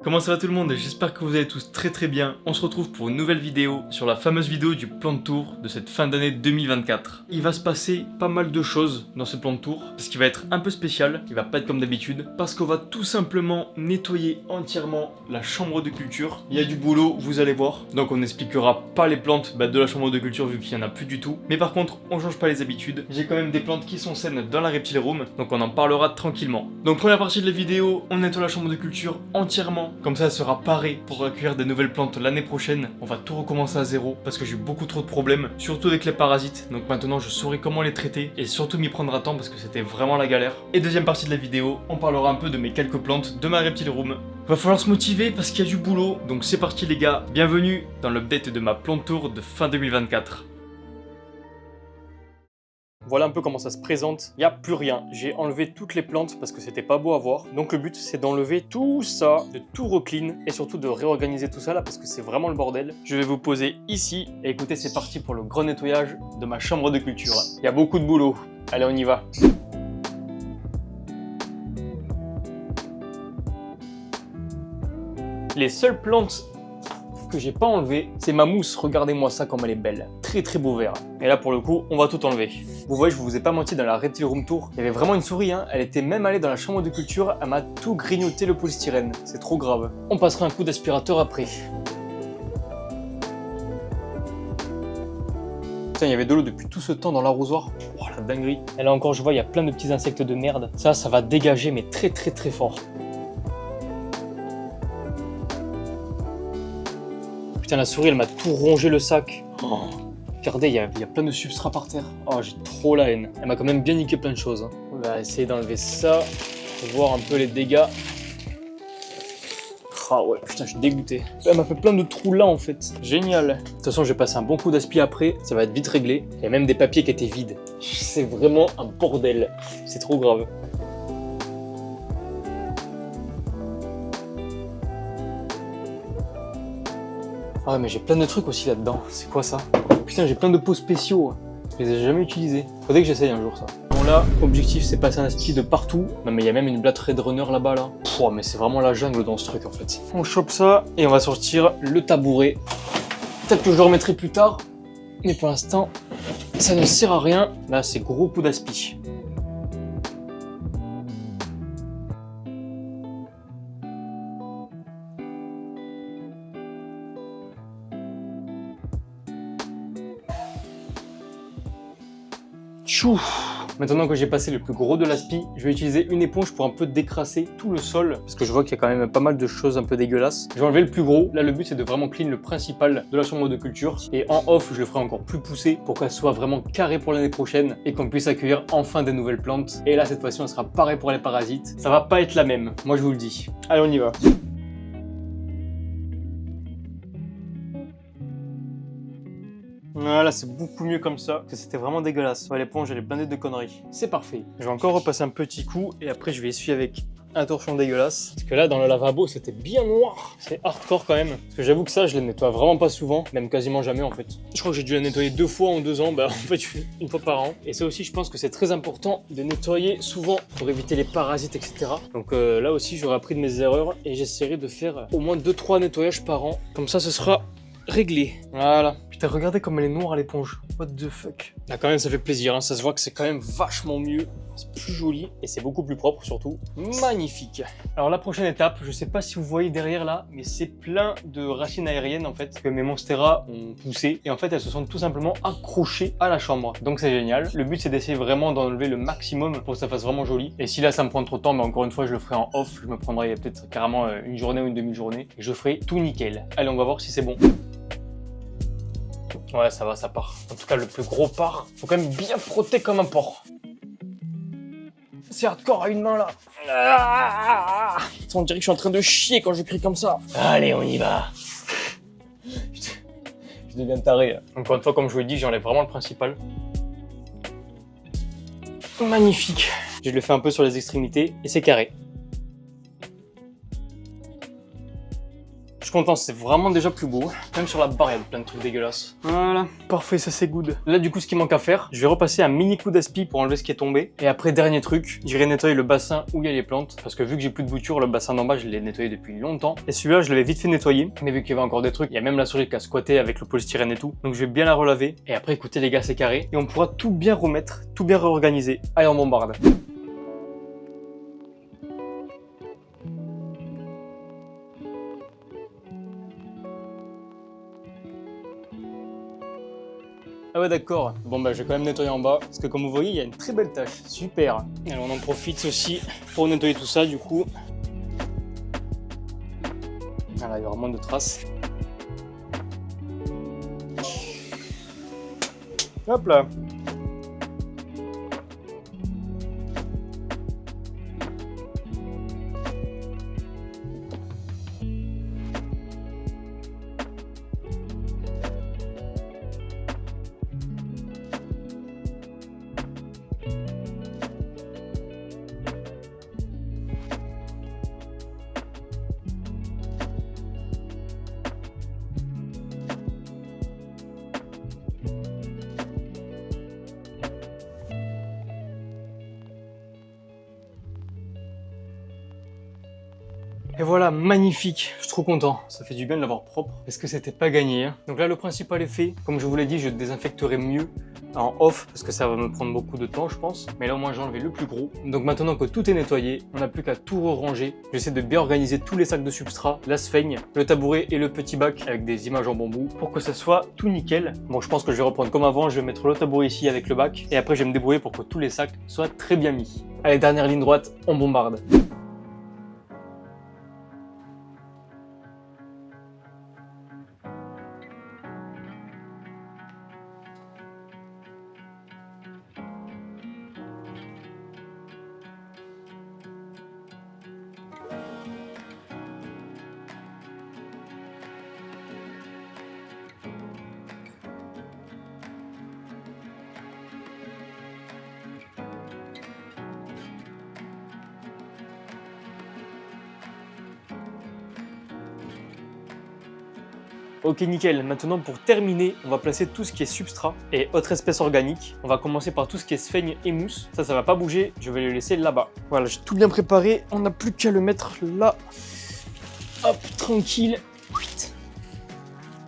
Comment ça va tout le monde? J'espère que vous allez tous très bien. On se retrouve pour une nouvelle vidéo sur la fameuse vidéo du plan de tour de cette fin d'année 2024. Il va se passer pas mal de choses dans ce plan de tour, parce qu'il va être un peu spécial, il va pas être comme d'habitude, parce qu'on va tout simplement nettoyer entièrement la chambre de culture. Il y a du boulot, vous allez voir, donc on n'expliquera pas les plantes de la chambre de culture vu qu'il y en a plus du tout. Mais par contre, on change pas les habitudes. J'ai quand même des plantes qui sont saines dans la reptile room, donc on en parlera tranquillement. Donc première partie de la vidéo, on nettoie la chambre de culture entièrement. Comme ça, elle sera parée pour accueillir des nouvelles plantes l'année prochaine. On va tout recommencer à zéro parce que j'ai eu beaucoup trop de problèmes, surtout avec les parasites. Donc maintenant, je saurai comment les traiter et surtout m'y prendre à temps parce que c'était vraiment la galère. Et deuxième partie de la vidéo, on parlera un peu de mes quelques plantes de ma reptile room. Va falloir se motiver parce qu'il y a du boulot. Donc c'est parti les gars, bienvenue dans l'update de ma plante tour de fin 2024. Voilà un peu comment ça se présente, il n'y a plus rien. J'ai enlevé toutes les plantes parce que c'était pas beau à voir. Donc le but c'est d'enlever tout ça, de tout reclean et surtout de réorganiser tout ça là parce que c'est vraiment le bordel. Je vais vous poser ici et écoutez, c'est parti pour le grand nettoyage de ma chambre de culture. Il y a beaucoup de boulot, allez on y va. Les seules plantes que j'ai pas enlevé, c'est ma mousse, regardez-moi ça comme elle est belle, très beau vert. Et là pour le coup, on va tout enlever. Vous voyez, je vous ai pas menti, dans la reptile room tour, il y avait vraiment une souris, hein. Elle était même allée dans la chambre de culture, elle m'a tout grignoté le polystyrène, c'est trop grave. On passera un coup d'aspirateur après. Putain, il y avait de l'eau depuis tout ce temps dans l'arrosoir. Oh la dinguerie. Et là encore, je vois, il y a plein de petits insectes de merde. Ça va dégager, mais très fort. Putain, la souris, elle m'a tout rongé le sac. Oh. Regardez, il y a plein de substrats par terre. Oh, j'ai trop la haine. Elle m'a quand même bien niqué plein de choses. On va essayer d'enlever ça pour voir un peu les dégâts. Ah ouais, putain, je suis dégoûté. Elle m'a fait plein de trous là en fait. Génial. De toute façon, je vais passer un bon coup d'aspi après. Ça va être vite réglé. Il y a même des papiers qui étaient vides. C'est vraiment un bordel. C'est trop grave. Ah mais j'ai plein de trucs aussi là-dedans. C'est quoi ça? Putain, j'ai plein de pots spéciaux. Je les ai jamais utilisés. Faudrait que j'essaye un jour ça. Bon là, objectif c'est passer un aspi de partout. Non mais il y a même une blatte Red Runner là-bas là. Pouah, mais c'est vraiment la jungle dans ce truc en fait. On chope ça et on va sortir le tabouret. Peut-être que je le remettrai plus tard. Mais pour l'instant, ça ne sert à rien. Là c'est gros coup d'aspi. Chou. Maintenant que j'ai passé le plus gros de l'aspi, je vais utiliser une éponge pour un peu décrasser tout le sol parce que je vois qu'il y a quand même pas mal de choses un peu dégueulasses. Je vais enlever le plus gros. Là, le but c'est de vraiment clean le principal de la chambre de culture et en off, je le ferai encore plus poussé pour qu'elle soit vraiment carrée pour l'année prochaine et qu'on puisse accueillir enfin des nouvelles plantes. Et là, cette fois-ci, on sera pareil pour les parasites. Ça va pas être la même, moi je vous le dis. Allez, on y va. Voilà, c'est beaucoup mieux comme ça, parce que c'était vraiment dégueulasse. Ouais, l'éponge, elle est blindée de conneries. C'est parfait. Je vais encore repasser un petit coup, et après je vais essuyer avec un torchon dégueulasse. Parce que là, dans le lavabo, c'était bien noir. C'est hardcore quand même. Parce que j'avoue que ça, je les nettoie vraiment pas souvent, même quasiment jamais en fait. Je crois que j'ai dû la nettoyer 2 fois en 2 ans, bah en fait, une fois par an. Et ça aussi, je pense que c'est très important de nettoyer souvent pour éviter les parasites, etc. Donc là aussi, j'aurais appris de mes erreurs, et j'essaierai de faire au moins 2-3 nettoyages par an. Comme ça, ce sera réglé. Voilà. Putain, regardez comme elle est noire l'éponge. What the fuck. Là quand même ça fait plaisir, hein. Ça se voit que c'est quand même vachement mieux. C'est plus joli et c'est beaucoup plus propre surtout. Magnifique. Alors la prochaine étape, je sais pas si vous voyez derrière là, mais c'est plein de racines aériennes en fait que mes monstera ont poussé et en fait elles se sont tout simplement accrochées à la chambre. Donc c'est génial. Le but c'est d'essayer vraiment d'enlever le maximum pour que ça fasse vraiment joli. Et si là ça me prend trop de temps, mais encore une fois je le ferai en off. Je me prendrai peut-être carrément une journée ou une demi-journée et je ferai tout nickel. Allez, on va voir si c'est bon. Ouais, ça va, ça part. En tout cas, le plus gros part. Faut quand même bien frotter comme un porc. C'est hardcore à une main, là. Ah, on dirait que je suis en train de chier quand je crie comme ça. Allez, on y va. Je deviens taré. Encore une fois, comme je vous l'ai dit, j'enlève vraiment le principal. Magnifique. Je le fais un peu sur les extrémités et c'est carré. Je content, c'est vraiment déjà plus beau. Même sur la barre, il y a plein de trucs dégueulasses. Voilà, parfait, ça c'est good. Là, du coup, ce qui manque à faire, je vais repasser un mini coup d'aspi pour enlever ce qui est tombé. Et après, dernier truc, j'irai nettoyer le bassin où il y a les plantes. Parce que vu que j'ai plus de bouture, le bassin d'en bas, je l'ai nettoyé depuis longtemps. Et celui-là, je l'avais vite fait nettoyer. Mais vu qu'il y avait encore des trucs, il y a même la souris qui a squatté avec le polystyrène et tout. Donc je vais bien la relaver. Et après, écoutez les gars, c'est carré. Et on pourra tout bien remettre, tout bien réorganiser. Allez, on bombarde. Ah ouais d'accord, bon bah je vais quand même nettoyer en bas, parce que comme vous voyez il y a une très belle tache, super. Alors on en profite aussi pour nettoyer tout ça du coup. Voilà, il y aura moins de traces. Hop là. Et voilà, magnifique, je suis trop content. Ça fait du bien de l'avoir propre, parce que c'était pas gagné. Hein. Donc là, le principal est fait. Comme je vous l'ai dit, je désinfecterai mieux en off, parce que ça va me prendre beaucoup de temps, je pense. Mais là, au moins, j'ai enlevé le plus gros. Donc maintenant que tout est nettoyé, on n'a plus qu'à tout ranger. J'essaie de bien organiser tous les sacs de substrat, la sphaigne, le tabouret et le petit bac avec des images en bambou, pour que ça soit tout nickel. Bon, je pense que je vais reprendre comme avant, je vais mettre le tabouret ici avec le bac, et après, je vais me débrouiller pour que tous les sacs soient très bien mis. Allez, dernière ligne droite, on bombarde. Ok nickel, maintenant pour terminer, on va placer tout ce qui est substrat et autres espèces organiques. On va commencer par tout ce qui est sphaigne et mousse. Ça va pas bouger, je vais le laisser là-bas. Voilà, j'ai tout bien préparé, on n'a plus qu'à le mettre là. Hop, tranquille.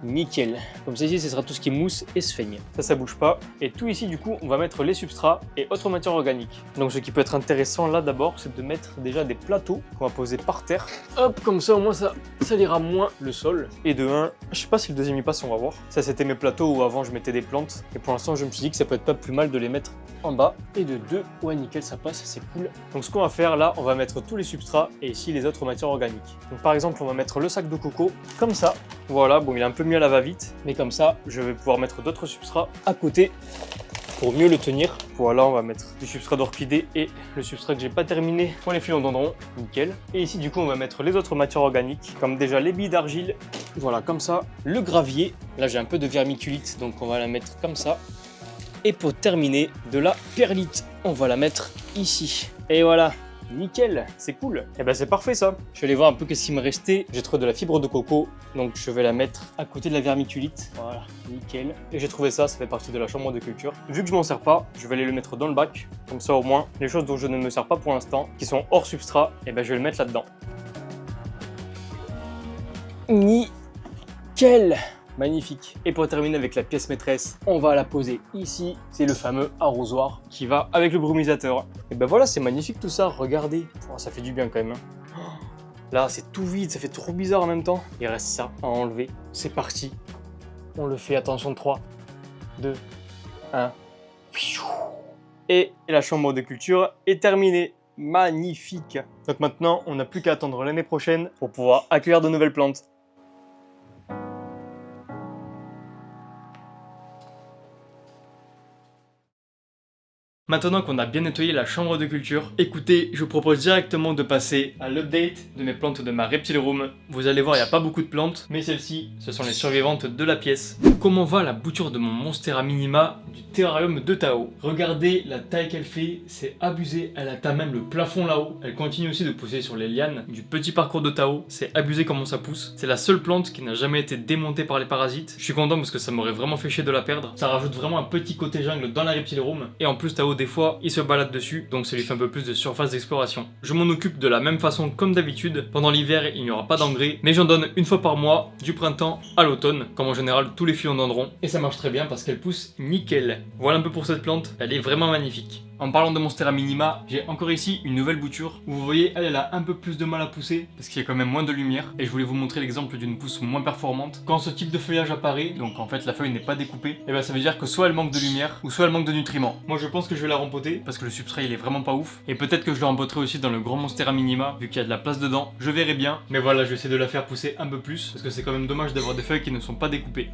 Nickel. Comme ça ici, ce sera tout ce qui est mousse et sphaigne. Ça bouge pas. Et tout ici, du coup, on va mettre les substrats et autres matières organiques. Donc ce qui peut être intéressant là d'abord, c'est de mettre déjà des plateaux qu'on va poser par terre. Hop, comme ça au moins ça salira moins le sol. Et de un, je sais pas si le deuxième y passe, on va voir. Ça c'était mes plateaux où avant je mettais des plantes. Et pour l'instant, je me suis dit que ça peut être pas plus mal de les mettre en bas. Et de deux, ouais nickel, ça passe, c'est cool. Donc ce qu'on va faire là, on va mettre tous les substrats et ici les autres matières organiques. Donc par exemple, on va mettre le sac de coco comme ça. Voilà, bon il est un peu mieux à la va-vite, mais comme ça, je vais pouvoir mettre d'autres substrats à côté pour mieux le tenir. Voilà, on va mettre du substrat d'orchidée et le substrat que j'ai pas terminé pour les philodendrons, nickel. Et ici, du coup, on va mettre les autres matières organiques, comme déjà les billes d'argile, voilà, comme ça. Le gravier, là j'ai un peu de vermiculite, donc on va la mettre comme ça. Et pour terminer, de la perlite, on va la mettre ici. Et voilà. Nickel, c'est cool. Et ben c'est parfait ça. Je vais aller voir un peu qu'est-ce qu'il me restait. J'ai trouvé de la fibre de coco, donc je vais la mettre à côté de la vermiculite. Voilà, nickel. Et j'ai trouvé ça, ça fait partie de la chambre de culture. Vu que je m'en sers pas, je vais aller le mettre dans le bac. Comme ça au moins, les choses dont je ne me sers pas pour l'instant, qui sont hors substrat, et ben je vais le mettre là-dedans. Nickel. Magnifique. Et pour terminer avec la pièce maîtresse, on va la poser ici. C'est le fameux arrosoir qui va avec le brumisateur. Et ben voilà, c'est magnifique tout ça. Regardez. Oh, ça fait du bien quand même. Hein. Là, c'est tout vide. Ça fait trop bizarre en même temps. Il reste ça à enlever. C'est parti. On le fait. Attention, 3, 2, 1. Et la chambre de culture est terminée. Magnifique. Donc maintenant, on n'a plus qu'à attendre l'année prochaine pour pouvoir accueillir de nouvelles plantes. Maintenant qu'on a bien nettoyé la chambre de culture, écoutez, je vous propose directement de passer à l'update de mes plantes de ma Reptile Room. Vous allez voir, il n'y a pas beaucoup de plantes, mais celles-ci, ce sont les survivantes de la pièce. Comment va la bouture de mon Monstera Minima du terrarium de Tao? Regardez la taille qu'elle fait, c'est abusé, elle atteint même le plafond là-haut. Elle continue aussi de pousser sur les lianes du petit parcours de Tao, c'est abusé comment ça pousse. C'est la seule plante qui n'a jamais été démontée par les parasites. Je suis content parce que ça m'aurait vraiment fait chier de la perdre. Ça rajoute vraiment un petit côté jungle dans la Reptile Room. Et en plus Tao, des fois, il se balade dessus, donc ça lui fait un peu plus de surface d'exploration. Je m'en occupe de la même façon comme d'habitude. Pendant l'hiver, il n'y aura pas d'engrais, mais j'en donne une fois par mois, du printemps à l'automne, comme en général tous les filles en donneront. Et ça marche très bien parce qu'elle pousse nickel. Voilà un peu pour cette plante, elle est vraiment magnifique. En parlant de Monstera Minima, j'ai encore ici une nouvelle bouture où vous voyez, elle a un peu plus de mal à pousser parce qu'il y a quand même moins de lumière. Et je voulais vous montrer l'exemple d'une pousse moins performante. Quand ce type de feuillage apparaît, donc en fait la feuille n'est pas découpée, et bien ça veut dire que soit elle manque de lumière ou soit elle manque de nutriments. Moi je pense que je vais la rempoter parce que le substrat il est vraiment pas ouf. Et peut-être que je le rempoterai aussi dans le grand Monstera Minima vu qu'il y a de la place dedans. Je verrai bien. Mais voilà, je vais essayer de la faire pousser un peu plus parce que c'est quand même dommage d'avoir des feuilles qui ne sont pas découpées.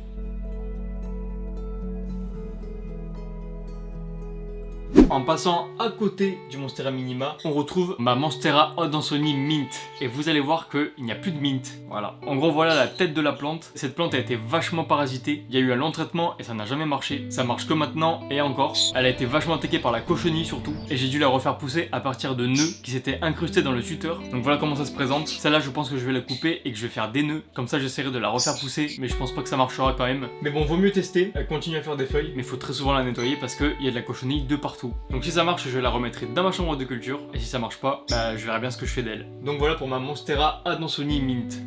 En passant à côté du Monstera Minima, on retrouve ma Monstera Adansonii Mint. Et vous allez voir qu'il n'y a plus de mint. Voilà. En gros, voilà la tête de la plante. Cette plante a été vachement parasitée. Il y a eu un long traitement et ça n'a jamais marché. Ça marche que maintenant et encore. Elle a été vachement attaquée par la cochenille surtout. Et j'ai dû la refaire pousser à partir de nœuds qui s'étaient incrustés dans le tuteur. Donc voilà comment ça se présente. Celle-là, je pense que je vais la couper et que je vais faire des nœuds. Comme ça, j'essaierai de la refaire pousser. Mais je pense pas que ça marchera quand même. Mais bon, vaut mieux tester. Elle continue à faire des feuilles. Mais il faut très souvent la nettoyer parce qu'il y a de la cochenille de partout. Donc si ça marche, je la remettrai dans ma chambre de culture. Et si ça marche pas, je verrai bien ce que je fais d'elle. Donc voilà pour ma Monstera Adansonii Mint.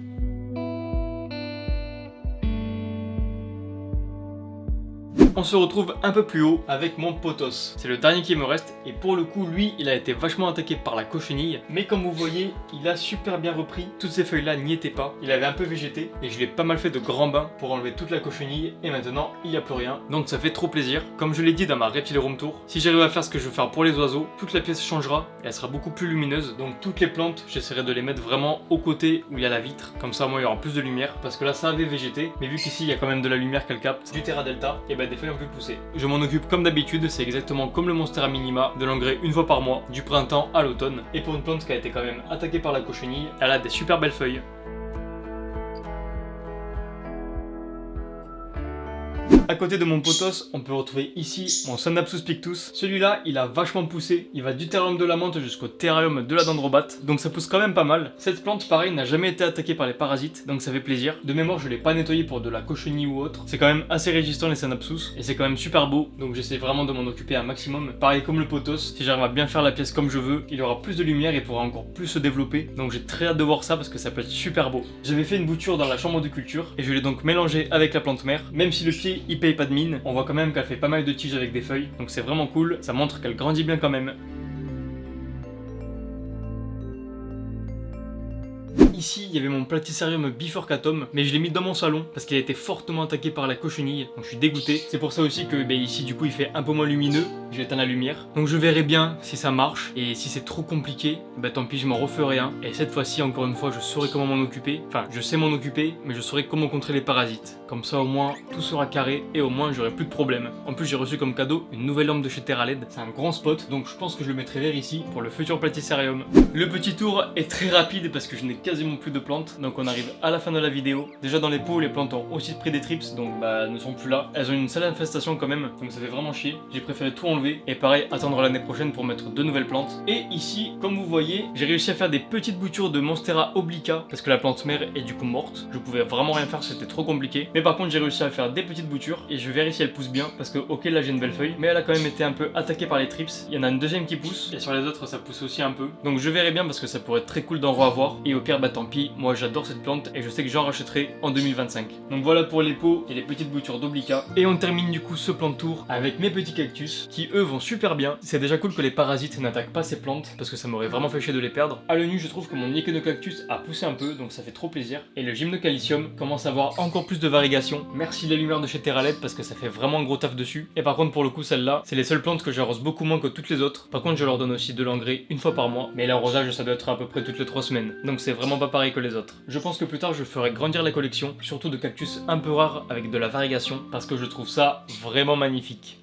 On se retrouve un peu plus haut avec mon pothos. C'est le dernier qui me reste et pour le coup lui il a été vachement attaqué par la cochenille, mais comme vous voyez il a super bien repris. Toutes ces feuilles là n'y étaient pas, il avait un peu végété et je lui ai pas mal fait de grands bains pour enlever toute la cochenille et maintenant il n'y a plus rien, donc ça fait trop plaisir. Comme je l'ai dit dans ma Reptile Room Tour, si j'arrive à faire ce que je veux faire pour les oiseaux, toute la pièce changera et elle sera beaucoup plus lumineuse, donc toutes les plantes j'essaierai de les mettre vraiment au côté où il y a la vitre, comme ça moi il y aura plus de lumière parce que là ça avait végété, mais vu qu'ici il y a quand même de la lumière qu'elle capte, du Terra Delta, et des feuilles plus poussées. Je m'en occupe comme d'habitude, c'est exactement comme le Monstera Minima, de l'engrais une fois par mois, du printemps à l'automne. Et pour une plante qui a été quand même attaquée par la cochenille, elle a des super belles feuilles. À côté de mon pothos, on peut retrouver ici mon Sonapsus pictus. Celui-là, il a vachement poussé. Il va du terrarium de la menthe jusqu'au terrarium de la dendrobate. Donc ça pousse quand même pas mal. Cette plante, pareil, n'a jamais été attaquée par les parasites. Donc ça fait plaisir. De mémoire, je l'ai pas nettoyé pour de la cochenille ou autre. C'est quand même assez résistant les Sonapsus. Et c'est quand même super beau. Donc j'essaie vraiment de m'en occuper un maximum. Pareil comme le pothos. Si j'arrive à bien faire la pièce comme je veux, il aura plus de lumière et pourra encore plus se développer. Donc j'ai très hâte de voir ça parce que ça peut être super beau. J'avais fait une bouture dans la chambre de culture. Et je l'ai donc mélangé avec la plante mère. Même si le pied, il paye pas de mine, on voit quand même qu'elle fait pas mal de tiges avec des feuilles, donc c'est vraiment cool, ça montre qu'elle grandit bien quand même. Ici, il y avait mon Platycerium bifurcatum, mais je l'ai mis dans mon salon parce qu'il a été fortement attaqué par la cochenille, donc je suis dégoûté. C'est pour ça aussi que ici, du coup, il fait un peu moins lumineux, j'ai éteint la lumière. Donc je verrai bien si ça marche, et si c'est trop compliqué, tant pis, je m'en referai un. Et cette fois-ci, encore une fois, je saurai comment m'en occuper. Enfin, je sais m'en occuper, mais je saurai comment contrer les parasites. Comme ça, au moins, tout sera carré, et au moins, j'aurai plus de problème. En plus, j'ai reçu comme cadeau une nouvelle lampe de chez TerraLED. C'est un grand spot, donc je pense que je le mettrai vers ici pour le futur Platycerium. Le petit tour est très rapide parce que je n'ai quasiment plus de plantes, donc on arrive à la fin de la vidéo. Déjà dans les pots, les plantes ont aussi pris des trips, donc ne sont plus là. Elles ont une sale infestation quand même, donc ça fait vraiment chier. J'ai préféré tout enlever et pareil attendre l'année prochaine pour mettre de nouvelles plantes. Et ici, comme vous voyez, j'ai réussi à faire des petites boutures de Monstera obliqua parce que la plante mère est du coup morte. Je pouvais vraiment rien faire, c'était trop compliqué. Mais par contre, j'ai réussi à faire des petites boutures et je verrai si elle pousse bien parce que ok, là j'ai une belle feuille, mais elle a quand même été un peu attaquée par les trips. Il y en a une deuxième qui pousse et sur les autres ça pousse aussi un peu. Donc je verrai bien parce que ça pourrait être très cool d'en revoir. Et au pire, tant pis. Moi j'adore cette plante et je sais que j'en rachèterai en 2025. Donc voilà pour les pots et les petites boutures d'obliqua. Et on termine du coup ce plan de tour avec mes petits cactus qui eux vont super bien. C'est déjà cool que les parasites n'attaquent pas ces plantes parce que ça m'aurait vraiment fait chier de les perdre. À l'œil nu, je trouve que mon Echinocactus a poussé un peu, donc ça fait trop plaisir. Et le Gymnocalcium commence à avoir encore plus de variegation. Merci les lumières de chez TerraLED parce que ça fait vraiment un gros taf dessus. Et par contre pour le coup celle-là, c'est les seules plantes que j'arrose beaucoup moins que toutes les autres. Par contre je leur donne aussi de l'engrais une fois par mois, mais l'arrosage ça doit être à peu près toutes les 3 semaines. Donc c'est vraiment pas pareil que les autres. Je pense que plus tard je ferai grandir la collection, surtout de cactus un peu rares avec de la variegation, parce que je trouve ça vraiment magnifique.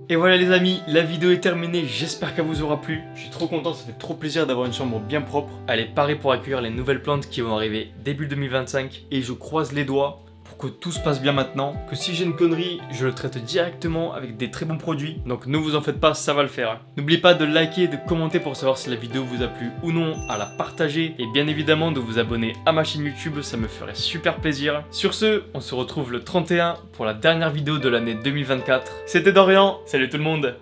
Et voilà les amis, la vidéo est terminée, j'espère qu'elle vous aura plu. Je suis trop content, ça fait trop plaisir d'avoir une chambre bien propre. Elle est parée pour accueillir les nouvelles plantes qui vont arriver début 2025. Et je croise les doigts pour que tout se passe bien maintenant. Que si j'ai une connerie, je le traite directement avec des très bons produits. Donc ne vous en faites pas, ça va le faire. N'oubliez pas de liker et de commenter pour savoir si la vidéo vous a plu ou non, à la partager. Et bien évidemment de vous abonner à ma chaîne YouTube, ça me ferait super plaisir. Sur ce, on se retrouve le 31 pour la dernière vidéo de l'année 2024. C'était Dorian, salut tout le monde!